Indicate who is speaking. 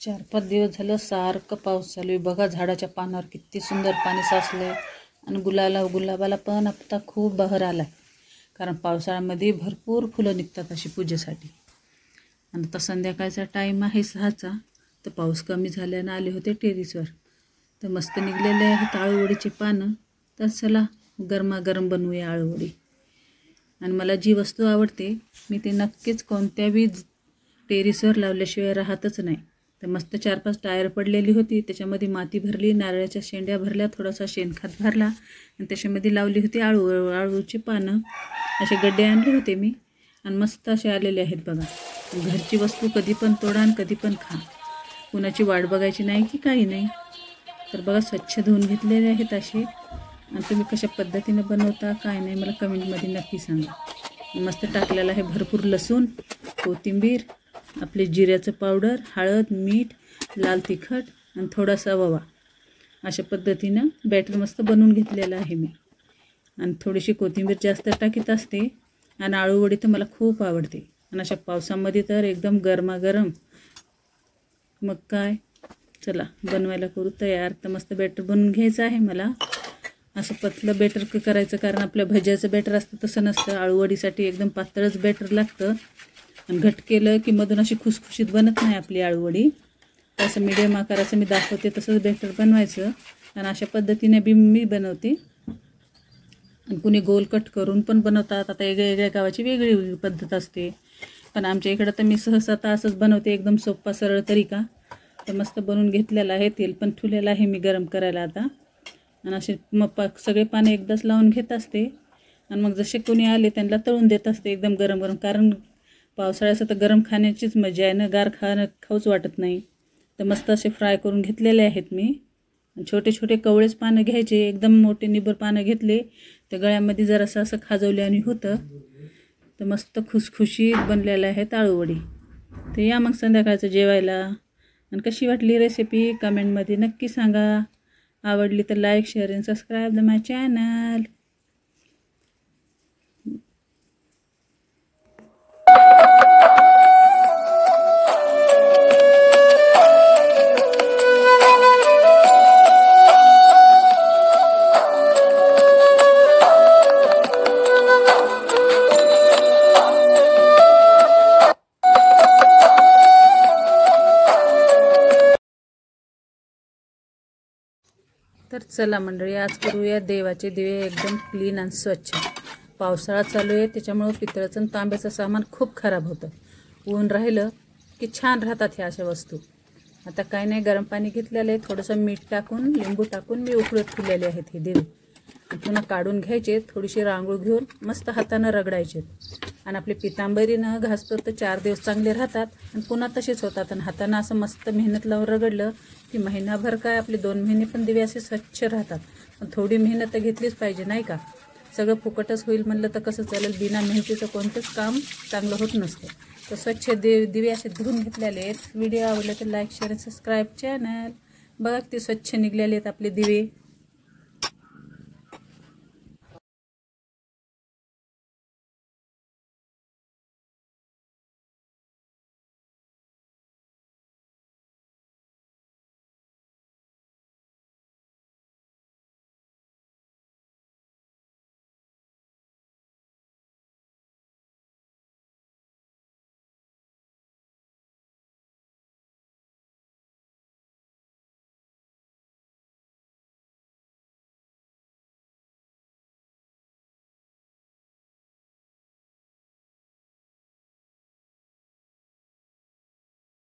Speaker 1: 4-5 दिवस झालं सारखं पाऊस चालू आहे बघा. झाडाच्या पानावर किती सुंदर पाणी साचलंय आणि गुलाबाला पण आता खूप बहर आलाय, कारण पावसाळ्यामध्ये भरपूर फुलं निघतात अशी पूजेसाठी. आणि आता संध्याकाळचा टाईम आहे 6चा, तर पाऊस कमी झाल्यानं आले होते टेरेसवर, तर मस्त निघलेले आहेत आळूवडीचे पानं. तर चला गरमागरम बनवूया आळूवडी. आणि मला जी वस्तू आवडते मी ते नक्कीच कोणत्या बी टेरेसवर लावल्याशिवाय राहतच नाही. तर मस्त 4-5 टायर पडलेली होती, त्याच्यामध्ये माती भरली, नारळाच्या शेंड्या भरल्या, थोडासा शेणखत भरला आणि त्याच्यामध्ये लावली होती आळूची पानं. असे गड्डे आणले होते मी आणि मस्त असे आलेले आहेत बघा. घरची वस्तू कधी पण तोडा आणि कधी पण खा, कुणाची वाट बघायची नाही की काही नाही. तर बघा स्वच्छ धुवून घेतलेले आहेत असे. आणि तुम्ही कशा पद्धतीने बनवता काय नाही मला कमेंटमध्ये नक्की सांगा. मस्त टाकलेलं आहे भरपूर लसूण, कोथिंबीर, आपले जिऱ्याचं पावडर, हळद, मीठ, लाल तिखट आणि थोडासा ओवा. अशा पद्धतीनं बॅटर मस्त बनवून घेतलेलं आहे मी. आणि थोडीशी कोथिंबीर जास्त टाकीत असते. आणि आळूवडी तर मला खूप आवडते, आणि अशा पावसामध्ये तर एकदम गरमागरम. मग काय, चला बनवायला करू तयार. तर मस्त बॅटर बनवून घ्यायचं आहे मला. असं पतलं बॅटर करायचं, कारण आपल्या भज्याचं बॅटर असतं तसं नसतं. आळूवडीसाठी एकदम पातळच बॅटर लागतं. आणि घट केलं की मधून अशी खुसखुशीत बनत नाही आपली आळूवडी. तसं मीडियम आकाराचं मी दाखवते तसंच बॅटर बनवायचं. आणि अशा पद्धतीने बी मी बनवते. आणि कुणी गोल कट करून पण बनवतात. आता वेगळ्या गावाची वेगळी पद्धत असते, पण आमच्या इकडं तर मी सहसा तर असंच बनवते, एकदम सोपा सरळ तरीका. तर मस्त बनवून घेतलेलं आहे. तेल पण ठेवलेलं आहे मी गरम करायला आता. आणि असे मग सगळे पाने एकदाच लावून घेत असते. आणि मग जसे कोणी आले त्यांना तळून देत असते एकदम गरम गरम, कारण पावसाळ्याचं तर गरम खाण्याचीच मजा आहे ना, गार खाऊच वाटत नाही. तर मस्त असे फ्राय करून घेतलेले आहेत मी. छोटे छोटे कवळेच पानं घ्यायचे, एकदम मोठे निबर पानं घेतले तर गळ्यामध्ये जरासं असं खाजवल्याने होतं. तर मस्त खुसखुशीत बनलेलं आहे आळूवडी. तर या मग संध्याकाळचं जेवायला. आणि कशी वाटली रेसिपी कमेंटमध्ये नक्की सांगा. आवडली तर लाईक, शेअर आणि सबस्क्राईब द माय चॅनल. तर चला मंडळी, आज करूया देवाचे दिवे एकदम क्लीन आणि स्वच्छ. पावसाळा चालू आहे, त्याच्यामुळं पितळाचं आणि तांब्याचं सामान खूप खराब होतं. ऊन राहिलं की छान राहतात ह्या अशा वस्तू. आता काय नाही, गरम पाणी घेतलेलं आहे, थोडंसं मीठ टाकून लिंबू टाकून मी उकळत ठेवलेले आहेत हे दिवे. पुन्हा काढून घ्यायचे, थोडीशी रांगोळ घेऊन मस्त हातानं रगडायचे. आणि आपले पितांबरीनं घासतो तर 4 दिवस चांगले राहतात आणि पुन्हा तसेच होतात. आणि हातानं असं मस्त मेहनत लावून रगडलं की महिनाभर काय आपले 2 महिने पण दिवे असे स्वच्छ राहतात. पण थोडी मेहनत तर घेतलीच पाहिजे नाही का. सगळं फुकटच होईल म्हणलं तर कसं चालेल. बिना मेहनतीचं कोणतंच काम चांगलं होत नसतं. तर स्वच्छ दिवे असे धुवून घेतलेले आहेत. व्हिडिओ आवडला तर लाईक, शेअर, सबस्क्राईब चॅनल. बघा किती स्वच्छ निघलेले आहेत आपले दिवे.